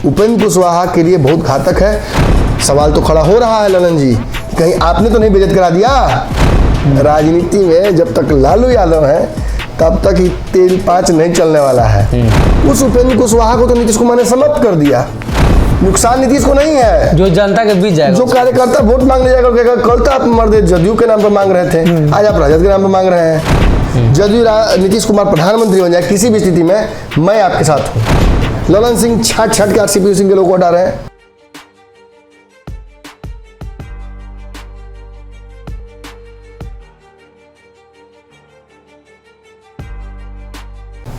उपेंद्र कुशवाहा के लिए बहुत घातक है। सवाल तो खड़ा हो रहा है ललन जी, कहीं आपने तो नहीं बेइज्जत करा दिया? राजनीति में जब तक लालू यादव है तब तक ही तेल पाँच नहीं चलने वाला है। उस उपेंद्र कुशवाहा को तो नीतीश कुमार ने समाप्त कर दिया। नुकसान नीतीश को नहीं है, जो जनता के बीच जाएगा, जो कार्यकर्ता वोट मांगने जाएगा। कल तो आप मर्द जदयू के नाम पर मांग रहे थे, आज आप राजद के नाम पर मांग रहे हैं। जदयू नीतीश कुमार प्रधानमंत्री बन जाए किसी भी स्थिति में, मैं आपके साथ हूँ। ललन सिंह छाट छाट के आरसीपी सिंह के लोग हटा रहे हैं।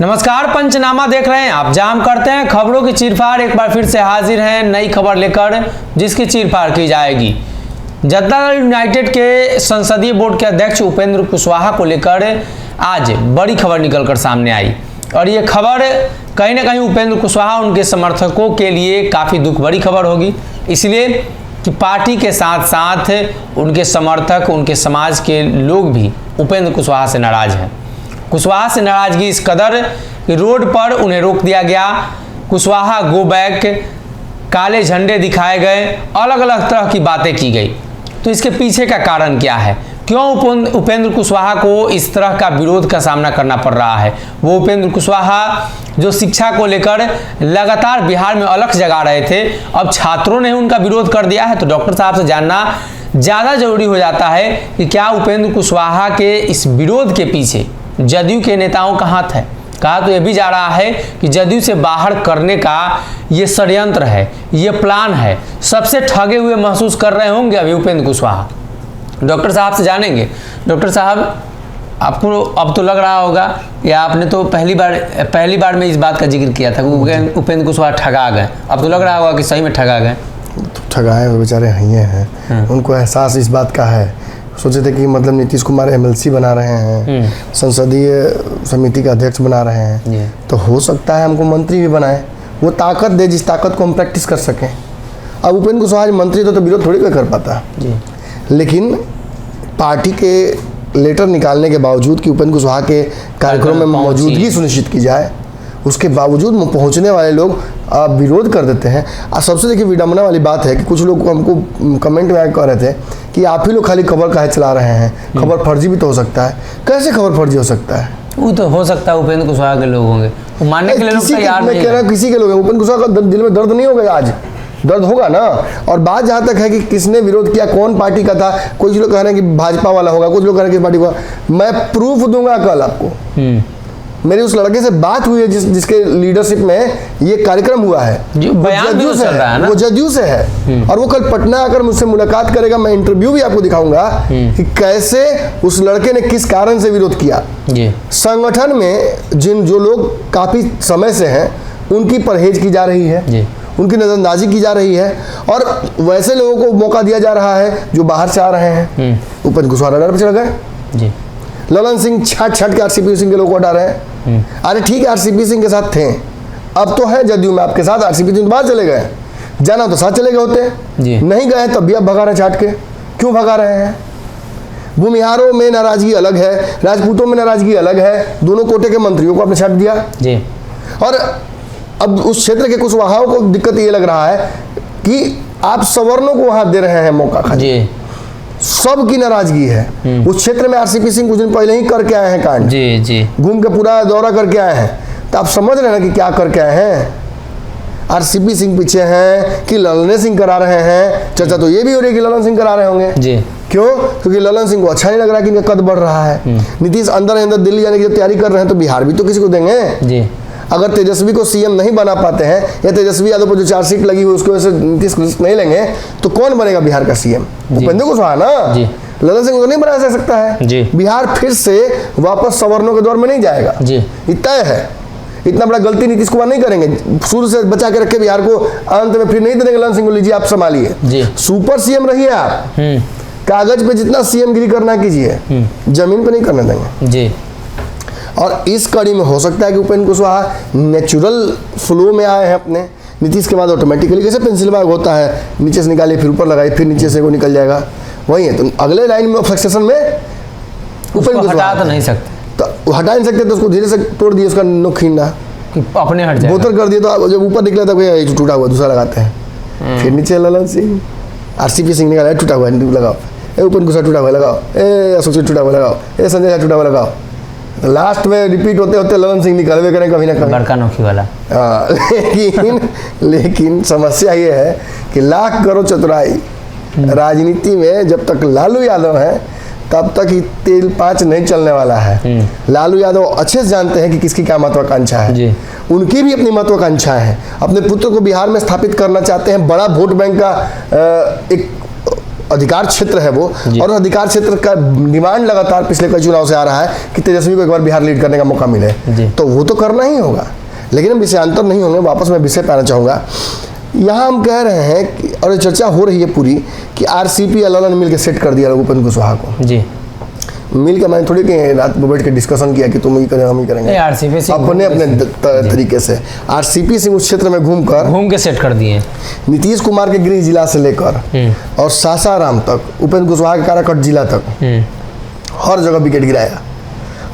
नमस्कार, पंचनामा देख रहे हैं आप। जाम करते हैं खबरों की चीरफाड़। एक बार फिर से हाजिर हैं नई खबर लेकर, जिसकी चीरफाड़ की जाएगी। जनता दल यूनाइटेड के संसदीय बोर्ड के अध्यक्ष उपेंद्र कुशवाहा को लेकर आज बड़ी खबर निकलकर सामने आई, और ये खबर कहीं ना कहीं उपेंद्र कुशवाहा उनके समर्थकों के लिए काफ़ी दुख भरी खबर होगी, इसलिए कि पार्टी के साथ साथ उनके समर्थक, उनके समाज के लोग भी उपेंद्र कुशवाहा से नाराज हैं। कुशवाहा से नाराजगी इस कदर कि रोड पर उन्हें रोक दिया गया, कुशवाहा गो बैक, काले झंडे दिखाए गए, अलग अलग तरह की बातें की गई। तो इसके पीछे का कारण क्या है? क्यों उपेंद्र कुशवाहा को इस तरह का विरोध का सामना करना पड़ रहा है? वो उपेंद्र कुशवाहा जो शिक्षा को लेकर लगातार बिहार में अलख जगा रहे थे, अब छात्रों ने उनका विरोध कर दिया है। तो डॉक्टर साहब से जानना ज़्यादा जरूरी हो जाता है कि क्या उपेंद्र कुशवाहा के इस विरोध के पीछे जदयू के नेताओं का हाथ है? कहा तो यह भी जा रहा है कि जदयू से बाहर करने का ये षड्यंत्र है, ये प्लान है। सबसे ठगे हुए महसूस कर रहे होंगे अभी उपेंद्र कुशवाहा। डॉक्टर साहब से जानेंगे। डॉक्टर साहब, आपको अब तो लग रहा होगा कि आपने तो पहली बार में इस बात का जिक्र किया था कि उपेंद्र कुशवाहा ठगा गए। अब तो लग रहा होगा कि सही में ठगा गए। ठगाए हुए बेचारे हैं, उनको एहसास इस बात का है। सोचे थे कि मतलब नीतीश कुमार एमएलसी बना रहे हैं, संसदीय समिति का अध्यक्ष बना रहे हैं, तो हो सकता है हमको मंत्री भी बनाए। वो ताकत दे जिस ताकत को हम प्रैक्टिस कर सकें। अब उपेंद्र कुशवाहा मंत्री तो विरोध थोड़ी कोई कर पाता, लेकिन पार्टी के लेटर निकालने के बावजूद कि उपेंद्र कुशवाहा के कार्यक्रम में मौजूदगी सुनिश्चित की जाए, उसके बावजूद पहुंचने वाले लोग विरोध कर देते हैं। और सबसे देखिए विडम्बना वाली बात है कि कुछ लोग हमको कमेंट में कह रहे थे कि आप ही लोग खाली खबर काहे चला रहे हैं, खबर फर्जी भी तो हो सकता है। कैसे खबर फर्जी हो सकता है? वो तो हो सकता है उपेंद्र कुशवाहा के लोग होंगे, वो मानने के लिए लोग तैयार नहीं है। मैं कह रहा हूं किसी के लोग, उपेंद्र कुशवाहा का दिल में दर्द नहीं होगा, आज दर्द होगा ना। और बात जहाँ तक है कि किसने विरोध किया, कौन पार्टी का था, कुछ लोग कह रहे हैं कि भाजपा वाला होगा, कुछ लोग कह रहे हैं कि पार्टी का। मैं प्रूफ दूंगा कल आपको। मेरी उस लड़के से बात हुई है जिसके लीडरशिप में ये कार्यक्रम हुआ है, जो बयान भी चल रहा है ना, वो जदयू से है। और वो कल पटना आकर मुझसे मुलाकात करेगा। मैं इंटरव्यू भी आपको दिखाऊंगा कि कैसे उस लड़के ने किस कारण से विरोध किया। संगठन में जो लोग काफी समय से हैं, उनकी परहेज की जा रही है, उनकी नजरअंदाजी की जा रही है, और वैसे लोगों को मौका दिया जा रहा है जो बाहर से आ रहे हैं। उपेंद्र कुशवाहा रडार पर चढ़ गए। ललन सिंह छाट छाट के आरसीपी सिंह के लोग हटा रहे हैं। अरे ठीक है, आरसीपी सिंह के साथ थे, अब तो है जदयू में आपके साथ। आरसीपी सिंह बाहर चले गए, जाना तो साथ चले गए होते, नहीं गए तब भी अब भगा रहे छाट के। क्यों भगा रहे हैं? भूमिहारों में नाराजगी अलग है, राजपूतों में नाराजगी अलग है। दोनों कोटे के मंत्रियों को आपने छाट दिया। और अब उस क्षेत्र के कुशवाहाओं को दिक्कत ये लग रहा है कि आप सवर्णों को हाथ दे रहे हैं मौका खाली। सबकी नाराजगी है उस क्षेत्र में। आरसीपी सिंह कुछ दिन पहले ही करके आए हैं कांड, घूम के पूरा दौरा करके आए हैं। तो आप समझ रहे हैं कि क्या करके आए हैं। आरसीपी सिंह पीछे हैं कि ललन सिंह करा रहे हैं। चर्चा तो ये भी हो रही है कि ललन सिंह करा रहे होंगे। क्यों? क्योंकि ललन सिंह को अच्छा नहीं लग रहा कि इनका कद बढ़ रहा है। नीतीश अंदर दिल्ली जाने की जब तैयारी कर रहे हैं, तो बिहार भी तो किसी को देंगे। अगर तेजस्वी को सीएम नहीं बना पाते हैं, या तेजस्वी यादव पर जो 4 सीट लगी हुई उसकी वजह से नीतीश नहीं लेंगे, तो कौन बनेगा बिहार का सीएम? उपेंद्र कुशवाहा ना। ललन सिंह को नहीं बना जा सकता है। बिहार फिर से वापस सवर्णों के दौर में नहीं जाएगा, इतना है। इतना बड़ा गलती नीतीश कुमार नहीं करेंगे। शुरू से बचा के रखे बिहार को, अंत में फिर नहीं देंगे ललन सिंह को, लीजिए आप संभालिए। सुपर सीएम रहिए आप, कागज पे जितना सीएम गिरी करना कीजिए, जमीन पे नहीं करने देंगे। और इस कड़ी में हो सकता है कि उपेंद्र कुशवाहा नेचुरल फ्लो में आए हैं अपने। नीतीश के बाद ऑटोमेटिकली जैसे पेंसिल बैग होता है, नीचे से निकालिए फिर ऊपर लगाइए, फिर नीचे से वो निकल जाएगा, वही है। तो अगले लाइन में फ्लक्सेशन में उपेंद्र कुशवाहा हटा तो नहीं सकते, तो हटा नहीं सकते, तो उसको धीरे से तोड़ दिए, उसका नोक खींचना। कि अपने हट जाए। बोतल कर दिया तो जब ऊपर निकला था कोई टूटा हुआ दूसरा लगाते हैं, फिर नीचे ललन सिंह आरसीपी सिंह निकाला टूटा हुआ लगाओ, उपेंद्र कुशवाहा टूटा हुआ लगाओ, अशोक टूटा हुआ लगाओ, संजय झा टूटा हुआ लगाओ। तो लास्ट में रिपीट होते होते ललन सिंह निकालवे करें कभी ना कभी, बड़का नोखी वाला। लेकिन समस्या ये है कि लाख करो चतुराई, राजनीति में जब तक लालू यादव है तब तक ही तेल पाँच नहीं चलने वाला है। लालू यादव अच्छे से जानते हैं कि किसकी क्या महत्वाकांक्षा है जी। उनकी भी अपनी महत्वाकांक्षाएं हैं, अपने पुत्र को बिहार में स्थापित करना चाहते हैं, बड़ा वोट बैंक का एक अधिकार क्षेत्र है वो, और अधिकार क्षेत्र का डिमांड लगातार पिछले कई चुनाव से आ रहा है कि तेजस्वी को एक बार बिहार लीड करने का मौका मिले, तो वो तो करना ही होगा। लेकिन हम विषयांतर नहीं होंगे, वापस मैं विषय पे आना चाहूँगा। यहाँ हम कह रहे हैं कि, और चर्चा हो रही है पूरी, कि आरसीपी ललन मिल के सेट कर दिया उपेंद्र कुशवाहा को जी। मिल के मैंने थोड़ी कि रात में बैठ के डिस्कशन किया कि तुम ही करें हम ही करेंगे, आरसीपी अपने अपने तरीके से आरसीपी सिंह उस क्षेत्र में घूम के सेट कर दिए। नीतीश कुमार के गृह जिला से लेकर और सासाराम तक, उपेंद्र कुशवाहा के काराकाट जिला तक, हर जगह विकेट गिराया,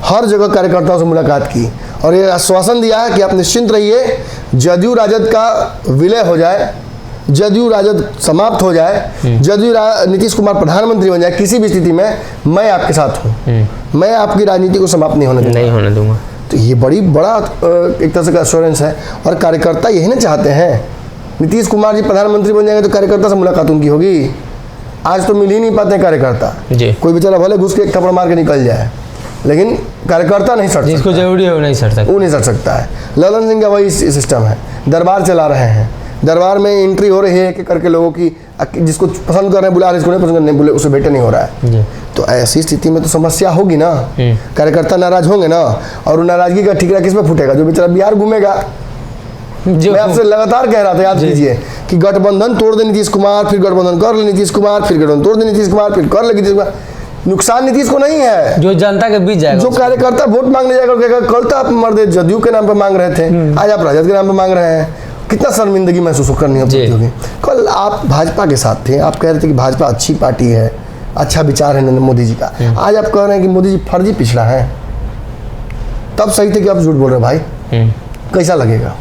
हर जगह कार्यकर्ताओं से मुलाकात की और ये आश्वासन दिया कि आप निश्चिंत रहिए, जदयू राजद का विलय हो जाए, जदयू राजद समाप्त हो जाए, जदयू नीतीश कुमार प्रधानमंत्री बन जाए, किसी भी स्थिति में मैं आपके साथ हूँ, मैं आपकी राजनीति को समाप्त नहीं होने दूंगा। तो ये बड़ा एक तरह से एश्योरेंस है, और कार्यकर्ता यही ना चाहते हैं। नीतीश कुमार जी प्रधानमंत्री बन जाएंगे तो कार्यकर्ता से मुलाकात उनकी होगी। आज तो मिल ही नहीं पाते कार्यकर्ता, कोई बेचारा भले घुस के एक थप्पड़ मार के निकल जाए, लेकिन कार्यकर्ता नहीं सट, जिसको जरूरी है वो नहीं सट सकता है। ललन सिंह का वही सिस्टम है, दरबार चला रहे हैं, दरबार में एंट्री हो रही है कि करके लोगों की, जिसको पसंद कर रहे हैं बुला रहे, जिसको नहीं पसंद नहीं बुले, उसे बेटे नहीं हो रहा है। तो ऐसी स्थिति में तो समस्या होगी ना, कार्यकर्ता नाराज होंगे ना, और नाराजगी का ठिकाना किस में फूटेगा? जो बेचारा बिहार घूमेगा। मैं आपसे लगातार कह रहा था, याद कीजिए कि गठबंधन तोड़ दे नीतीश कुमार, फिर गठबंधन कर ले नीतीश कुमार, फिर गठबंधन तोड़ दे नीतीश कुमार, फिर कर ले नीतीश कुमार। नुकसान नीतीश को नहीं है, जो जनता के बीच जाएगा, जो कार्यकर्ता वोट मांगने जाएगा। कल तो आप मर्द जदयू के नाम पे मांग रहे थे, आज आप राजद के नाम पे मांग रहे हैं, कितना शर्मिंदगी महसूस करनी होगी। कल आप भाजपा के साथ थे, आप कह रहे थे कि भाजपा अच्छी पार्टी है, अच्छा विचार है नरेंद्र मोदी जी का, आज आप कह रहे हैं कि मोदी जी फर्जी पिछड़ा है। तब सही थे कि आप झूठ बोल रहे भाई, कैसा लगेगा?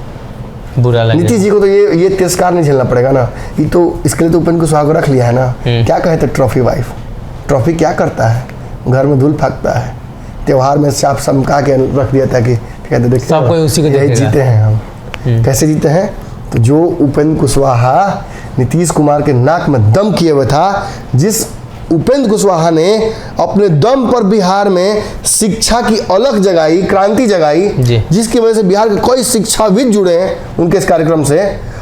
बुरा लगेगा। नीतीश जी को तो ये तिरस्कार नहीं झेलना पड़ेगा ना, ये तो इसके लिए तो उपेंद्र कुशवाहा को रख लिया है ना। क्या कहे थे ट्रॉफी वाइफ, ट्रॉफी क्या करता है? घर में धूल फेंकता है, त्योहार में साफ समका के रख दिया था कि कहते देखिए सब कोई उसी को देखेगा। जीते हैं हम। कैसे जीते हैं? तो जो उपेंद्र कुशवाहा नीतीश कुमार के नाक में दम किए हुए था, जिस उपेंद्र कुशवाहा ने अपने दम पर बिहार में शिक्षा की अलग जगाई, क्रांति जगाई, जिसकी वजह से बिहार के कई शिक्षाविद जुड़े हैं उनके इस कार्यक्रम से।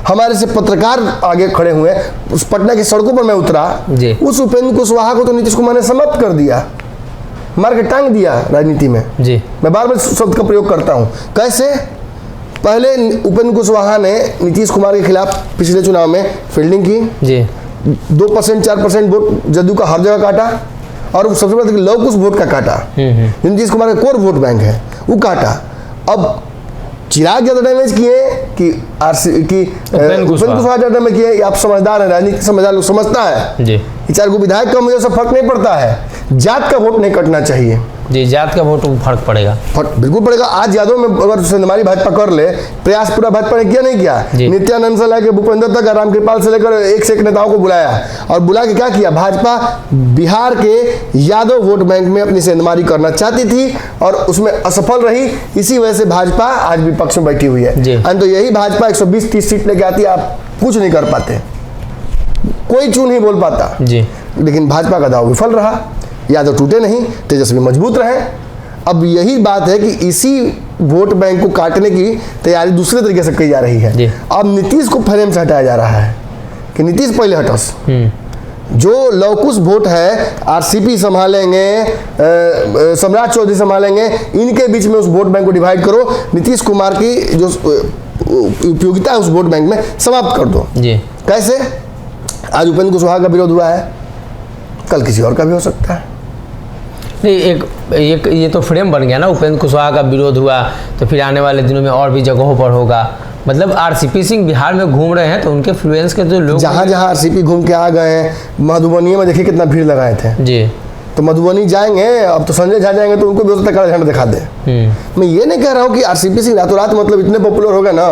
हमारे से पत्रकार आगे खड़े हुए, उस पटना की सड़कों पर मैं उतरा, उस उपेंद्र कुशवाहा को तो नीतीश कुमार ने समाप्त कर दिया, मार के टांग दिया राजनीति में। मैं बार बार शब्द का प्रयोग करता हूं। कैसे? पहले उपेंद्र कुशवाहा ने नीतीश कुमार के खिलाफ पिछले चुनाव में फील्डिंग की, 2% 4% वोट जदयू का हर जगह काटा, और सबसे बड़ा लव कुश वोट का काटा, नीतीश कुमार का कोर वोट बैंक है वो काटा। अब चिराग ज्यादा डैमेज किए कि उपेंद्र कुशवाहा ज्यादा डैमेज किए। आप समझदार हैं, राजनीति समझदार लोग समझता है जी, 4 को विधायक का मुझे सब फर्क नहीं पड़ता है, जात का वोट नहीं कटना चाहिए जी, जात का वोट फर्क पड़ेगा, बिल्कुल पड़ेगा। आज यादव में अगर हमारी भाजपा कर ले, प्रयास पूरा भाजपा ने किया नहीं किया, नित्यानंद से लेकर भूपेंद्र तक, रामकृपाल से लेकर एक से एक नेताओं को बुलाया, और बुला के क्या किया? भाजपा बिहार के यादव वोट बैंक में अपनी सेंधमारी करना चाहती थी और उसमें असफल रही। इसी वजह से भाजपा आज विपक्ष में बैठी हुई है। तो यही भाजपा 120-30 सीट लेके आती है, आप कुछ नहीं कर पाते, कोई चू नहीं बोल पाता जी। लेकिन भाजपा का दाव विफल रहा, यादव टूटे नहीं, तेजस्वी मजबूत रहे। अब यही बात है कि इसी वोट बैंक को काटने की तैयारी दूसरे तरीके से की जा रही है। अब नीतीश को फ्रेम से हटाया जा रहा है कि नीतीश पहले हटस, जो लवकुश वोट है आरसीपी संभालेंगे, सम्राट चौधरी संभालेंगे, इनके बीच में उस वोट बैंक को डिवाइड करो, नीतीश कुमार की जो उपयोगिता है उस वोट बैंक में समाप्त कर दो जी। कैसे? आज उपेंद्र कुशवाहा का विरोध हुआ है, कल किसी और का भी हो सकता है। नहीं, एक ये तो फ्रेम बन गया ना, उपेंद्र कुशवाहा का विरोध हुआ तो फिर आने वाले दिनों में और भी जगहों पर होगा। मतलब आरसीपी सिंह बिहार में घूम रहे हैं तो उनके फ्लुएंस के जो लोग जहाँ आरसीपी घूम के आ गए हैं, मधुबनी में देखिए कितना भीड़ लगाए थे जी। तो मधुबनी जाएंगे, अब तो संजय झा जाएंगे तो उनको भी हो सकता है काला झंडा दिखा दे। मैं ये नहीं कह रहा हूँ कि आरसीपी सिंह रातों रात मतलब इतने पॉपुलर हो गए ना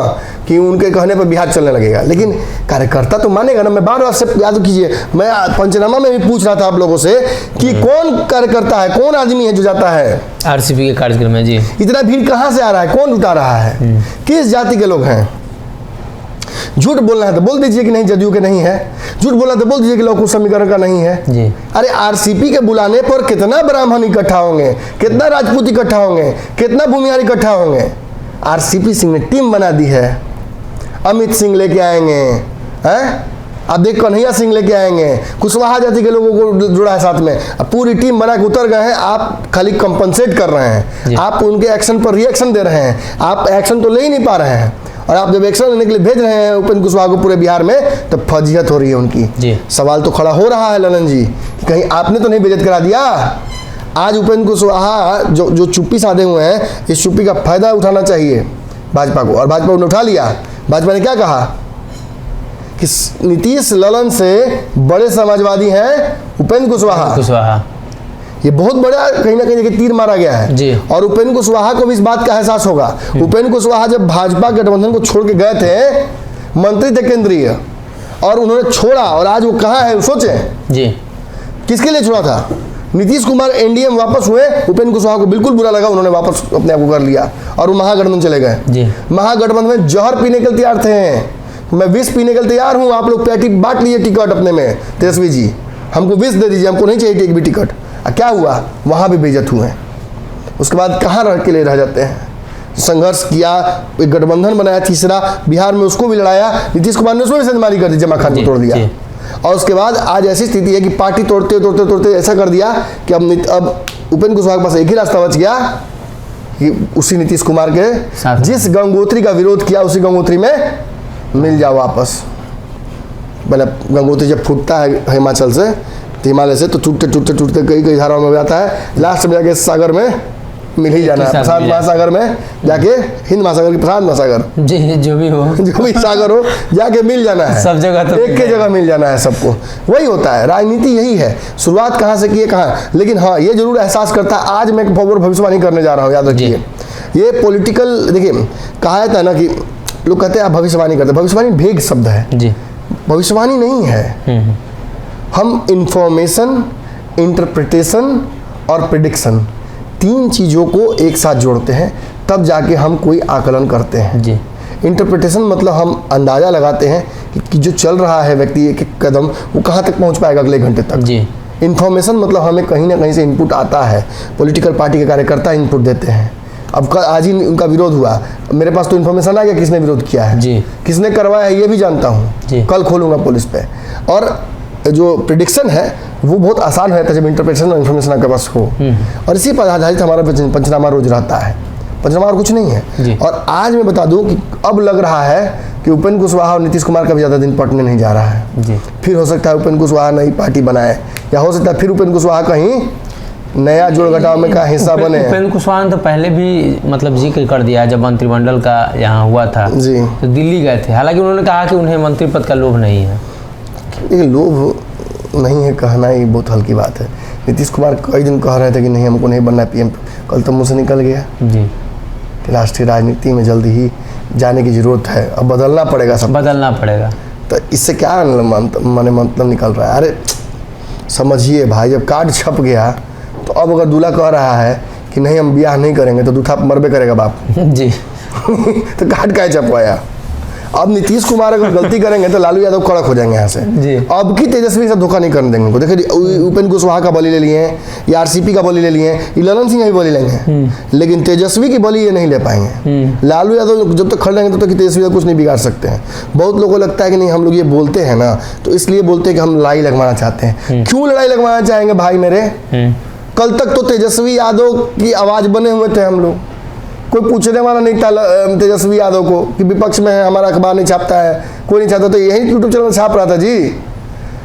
कि उनके कहने पर बिहार चलने लगेगा, लेकिन कार्यकर्ता तो मानेगा ना। मैं बार बार से याद कीजिए, मैं पंचनामा में भी पूछ रहा था आप लोगों से कि कौन कार्यकर्ता है, कौन आदमी है जो जाता है आरसीपी के कार्यक्रम में। जी, इतना भीड़ कहाँ से आ रहा है, कौन उठा रहा है, किस जाति के लोग हैं। झूठ बोलना है तो बोल दीजिए कि नहीं जदयू के नहीं है, झूठ बोलना तो बोल दीजिए कि लौकुश समीकरण का नहीं है जी। अरे आरसीपी के बुलाने पर कितना ब्राह्मण इकट्ठा होंगे, कितना राजपूत इकट्ठा होंगे, कितना भूमिहार इकट्ठा होंगे। आरसीपी सिंह ने टीम बना दी है, अमित सिंह लेके आएंगे हैं, आप देख कन्हैया सिंह लेके आएंगे, कुशवाहा जाति के लोगों को जुड़ा है साथ में, अब पूरी टीम बना के उतर गए हैं। आप खाली कंपनसेट कर रहे हैं, आप उनके एक्शन पर रिएक्शन दे रहे हैं, आप एक्शन तो ले ही नहीं पा रहे हैं। और आप जब एक्शन लेने के लिए भेज रहे हैं उपेंद्र कुशवाहा को पूरे बिहार में, तो फजीहत हो रही है उनकी। सवाल तो खड़ा हो रहा है ललन जी, कहीं आपने तो नहीं बेइज्जत करा दिया। आज उपेंद्र कुशवाहा जो चुप्पी साधे हुए हैं, इस चुप्पी का फायदा उठाना चाहिए भाजपा को, और भाजपा ने उठा लिया। भाजपा ने क्या कहा कि नीतीश ललन से बड़े समाजवादी हैं उपेंद्र कुशवाहा। ये बहुत बड़ा कहीं ना कहीं तीर मारा गया है जी। और उपेंद्र कुशवाहा को भी इस बात का एहसास होगा। उपेंद्र कुशवाहा जब भाजपा गठबंधन को छोड़ के गए थे, मंत्री थे केंद्रीय, और उन्होंने छोड़ा, और आज वो कहाँ है सोचे जी। किसके लिए छोड़ा था? नीतीश कुमार एनडीए में वापस हुए, उपेंद्र कुशवाहा को बिल्कुल बुरा लगा, उन्होंने वापस अपने आप को कर लिया और वो महागठबंधन चले गए। महागठबंधन में जहर पीने के लिए तैयार थे, मैं विष पीने के लिए तैयार हूँ, आप लोग पैटी बांट लीजिए टिकट अपने में, तेजस्वी जी हमको विष दे दीजिए, हमको नहीं चाहिए एक भी टिकट। क्या हुआ? वहाँ भी बेइज्जत हुए। उसके बाद कहाँ रह के लिए रह जाते हैं? संघर्ष किया, एक गठबंधन बनाया तीसरा बिहार में, उसको भी लड़ाया, नीतीश कुमार ने उसमें भी सेंधमारी कर दी, जमा खान को तोड़ दिया। और उसके बाद आज ऐसी स्थिति है कि पार्टी तोड़ते तोड़ते तोड़ते ऐसा कर दिया कि अब उपेंद्र कुशवाहा के पास एक ही रास्ता बच गया कि उसी नीतीश कुमार के जिस गंगोत्री का विरोध किया उसी गंगोत्री में मिल जाओ वापस। मतलब गंगोत्री जब फूटता है हिमाचल से, हिमालय से, तो टूटते टूटते टूटते कई कई धाराओं में हो जाता है, लास्ट में जाके सागर में मिल ही जाना है, प्रशांत महासागर में जाके, हिंद महासागर की प्रशांत महासागर जी, जो भी सागर हो जाके मिल जाना है, सब जगह तो एक के जगह मिल जाना है सबको। वही होता है, राजनीति यही है। शुरुआत कहाँ से की है कहाँ, लेकिन हाँ ये जरूर एहसास करता है। आज मैं भविष्यवाणी करने जा रहा हूँ, याद रखिए ये पॉलिटिकल, देखिए कहा था ना कि लोग कहते हैं आप भविष्यवाणी करते, भविष्यवाणी भेग शब्द है जी, भविष्यवाणी नहीं है। हम इंफॉर्मेशन, इंटरप्रिटेशन और प्रिडिक्शन, तीन चीज़ों को एक साथ जोड़ते हैं, तब जाके हम कोई आकलन करते हैं जी। इंटरप्रिटेशन मतलब हम अंदाज़ा लगाते हैं कि जो चल रहा है व्यक्ति एक एक कदम वो कहाँ तक पहुँच पाएगा अगले घंटे तक जी। इंफॉर्मेशन मतलब हमें कहीं ना कहीं से इनपुट आता है, पॉलिटिकल पार्टी के कार्यकर्ता इनपुट देते हैं। अब आज ही उनका विरोध हुआ, मेरे पास तो इन्फॉर्मेशन आ गया किसने विरोध किया है जी, किसने करवाया है ये भी जानता हूँ, कल खोलूँगा पुलिस पे। और जो प्रिडिक्शन है वो बहुत आसान रहता है जब इंटरप्रिटेशन और इन्फॉर्मेशन आपके पास हो, और इसी पर आधारित हमारा पंचनामा रोज रहता है। पंचनामा और कुछ नहीं है। और आज मैं बता दूं कि अब लग रहा है कि उपेंद्र कुशवाहा और नीतीश कुमार का भी ज़्यादा दिन पटने नहीं जा रहा है जी। फिर हो सकता है उपेंद्र कुशवाहा नई पार्टी बनाए, या हो सकता है फिर उपेंद्र कुशवाहा कहीं नया जोड़ घटाव में का हिस्सा बने। उपेंद्र कुशवाहा ने तो पहले भी मतलब जिक्र कर दिया जब मंत्रिमंडल का यहाँ हुआ था जी, तो दिल्ली गए थे, हालांकि उन्होंने कहा कि उन्हें मंत्री पद का लोभ नहीं है। ये लोभ नहीं है कहना ही बहुत हल्की बात है। नीतीश कुमार कई दिन कह रहे थे कि नहीं हमको नहीं बनना है पीएम, कल तो मुँह से निकल गया जी कि राष्ट्रीय राजनीति में जल्दी ही जाने की जरूरत है, अब बदलना पड़ेगा, सब बदलना पड़ेगा। तो इससे क्या माने मतलब निकल रहा है? अरे समझिए भाई, जब कार्ड छप गया तो अब अगर दूल्हा कह रहा है कि नहीं हम ब्याह नहीं करेंगे तो दूल्हा मरबे करेगा बाप जी तो कार्ड क्या छपवाया? अब नीतीश कुमार अगर गलती करेंगे तो लालू यादव कड़क हो जाएंगे यहाँ से जी। अब की तेजस्वी से धोखा नहीं करने देंगे उनको। देखिए उपेंद्र कुशवाहा का बलि ले लिए हैं, या आरसीपी का बलि ले लिए हैं, ललन सिंह भी बलि लेंगे, लेकिन तेजस्वी की बलि ये नहीं ले पाएंगे। लालू यादव जब तक खड़े रहेंगे तब तक तेजस्वी कुछ नहीं बिगाड़ सकते हैं। बहुत लोगों को लगता है कि नहीं हम लोग ये बोलते हैं ना तो इसलिए बोलते हैं कि हम लड़ाई लगवाना चाहते हैं। क्यों लड़ाई लगवाना चाहेंगे भाई मेरे? कल तक तो तेजस्वी यादव की आवाज़ बने हुए थे हम लोग, कोई पूछने वाला नहीं था तेजस्वी यादव को कि विपक्ष में है, हमारा अखबार नहीं छापता है, कोई नहीं छापता, तो यही यूट्यूब चैनल छाप रहा था जी।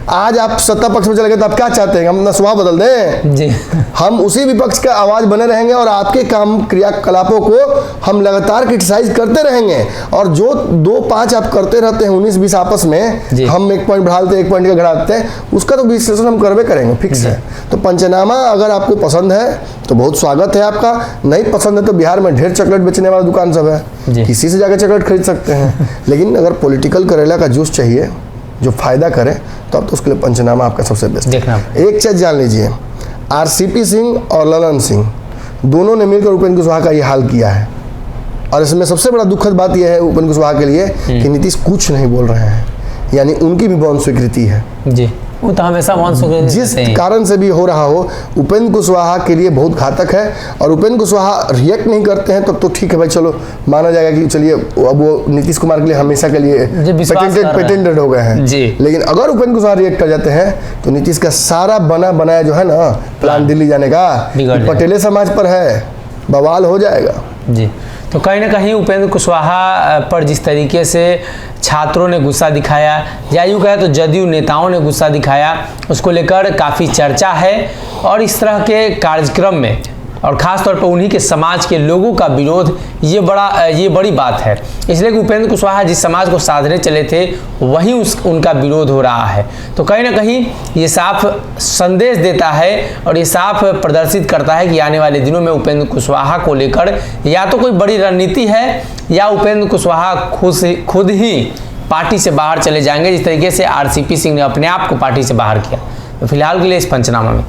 आज आप सत्ता पक्ष में चले गए तो आप क्या चाहते हैं, हम अपना स्वभाव बदल दें? जी। आज आप सत्ता पक्ष में चले गए तो आप स्वभाव बदल दें? जी। हम उसी विपक्ष का आवाज बने रहेंगे और आपके काम क्रियाकलापों को हम लगातार क्रिटिसाइज करते रहेंगे। और जो 2-5 आप करते रहते हैं 19-20 आपस में, हम 1 पॉइंट बढ़ाते 1 पॉइंट का घटाते हैं, उसका तो विश्लेषण हम करवे करेंगे, फिक्स है। तो पंचनामा अगर आपको पसंद है तो बहुत स्वागत है आपका, नहीं पसंद है तो बिहार में ढेर चॉकलेट बेचने वाला दुकान सब है, किसी से जाकर चॉकलेट खरीद सकते हैं। लेकिन अगर पॉलिटिकल करेला का जूस चाहिए जो फायदा करे तो अब तो उसके लिए पंचनामा आपका सबसे बेस्ट देखना। एक चीज जान लीजिए, आरसीपी सिंह और ललन सिंह दोनों ने मिलकर उपेंद्र कुशवाहा का ये हाल किया है। और इसमें सबसे बड़ा दुखद बात यह है उपेंद्र कुशवाहा के लिए कि नीतीश कुछ नहीं बोल रहे हैं, यानी उनकी भी मौन स्वीकृति है। जी, वो तो हमेशा मौन स्वीकृति जिस कारण से भी हो रहा हो, उपेंद्र कुशवाहा के लिए बहुत घातक है। और उपेंद्र कुशवाहा रिएक्ट नहीं करते हैं तब तो ठीक है भाई, चलो माना जाएगा कि चलिए अब वो नीतीश कुमार के लिए हमेशा के लिए पेटेंटेड हो गए हैं। लेकिन अगर उपेंद्र कुशवाहा रिएक्ट कर जाते हैं तो नीतीश का सारा बना बनाया जो है ना प्लान दिल्ली जाने का पटेले समाज पर है, बवाल हो जाएगा। जी, तो कहीं ना कहीं उपेंद्र कुशवाहा पर जिस तरीके से छात्रों ने गुस्सा दिखाया या यूँ कहे तो जदयू नेताओं ने गुस्सा दिखाया, उसको लेकर काफ़ी चर्चा है। और इस तरह के कार्यक्रम में और ख़ास तौर पर उन्हीं के समाज के लोगों का विरोध ये बड़ी बात है। इसलिए कि उपेंद्र कुशवाहा जिस समाज को साधने चले थे वहीं उनका विरोध हो रहा है। तो कहीं ना कहीं ये साफ संदेश देता है और ये साफ प्रदर्शित करता है कि आने वाले दिनों में उपेंद्र कुशवाहा को लेकर या तो कोई बड़ी रणनीति है या उपेंद्र कुशवाहा खुद ही पार्टी से बाहर चले जाएंगे, जिस तरीके से आरसीपी सिंह ने अपने आप को पार्टी से बाहर किया। तो फिलहाल के लिए इस पंचनामा में